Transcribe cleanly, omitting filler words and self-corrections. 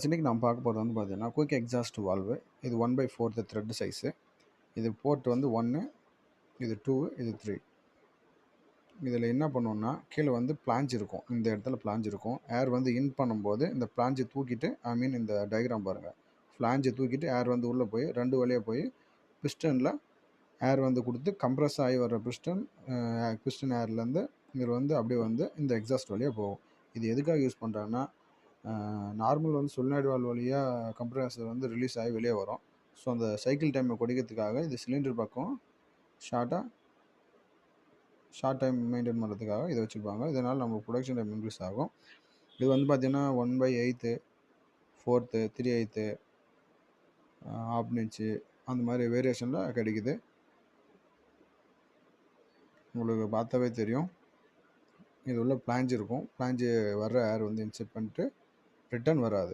Friends, இன்னைக்கு நம்ம பார்க்க போகிறது வந்து பார்த்தீங்கன்னா குயிக் எக்ஸாஸ்ட் வால்வு. இது 1/4 த்ரெட் சைஸு. இது போர்ட் வந்து 1, இது 2, இது 3. இதில் என்ன பண்ணோம்னா கீழே வந்து பிளாஞ்ச் இருக்கும். இந்த இடத்துல பிளாஞ்ச் இருக்கும். ஏர் வந்து இன் பண்ணும்போது இந்த பிளாஞ்சை தூக்கிட்டு இந்த டயக்ராம் பாருங்கள். ஃப்ளாஞ்சை தூக்கிட்டு ஏர் வந்து உள்ளே போய் 2 வழியாக போய் பிஸ்டனில் ஏர் வந்து கொடுத்து கம்ப்ரஸ் ஆகி வர்ற பிஸ்டன் ஏர்லேருந்து இதில் வந்து அப்படியே வந்து இந்த எக்ஸாஸ்ட் வழியாக போகும். இது எதுக்காக யூஸ் பண்ணுறாங்கன்னா, நார்மல் வந்து சொலினாய்டு வால்வு வழியாக கம்ப்ரஸர் வந்து ரிலீஸ் ஆகி வெளியே வரும். ஸோ அந்த சைக்கிள் டைமை குறைக்கிறதுக்காக இது சிலிண்டர் பக்கம் ஷார்ட் டைம் மெயின்டைன் பண்ணுறதுக்காக இதை வச்சுருப்பாங்க. இதனால் நம்ம ப்ரொடக்ஷன் டைம் இன்க்ரீஸ் ஆகும். இது வந்து பார்த்திங்கன்னா 1/8, 4, 3/8, 1/2 இன்ச்சு அந்த மாதிரி வேரியேஷனில் கிடைக்குது. உங்களுக்கு பார்த்தாவே தெரியும். இது உள்ள பிளாஞ்ச் இருக்கும். பிளாஞ்சு வர்ற ஏர் வந்து இன்செர்ட் பண்ணிட்டு ரிட்டர்ன் வராது.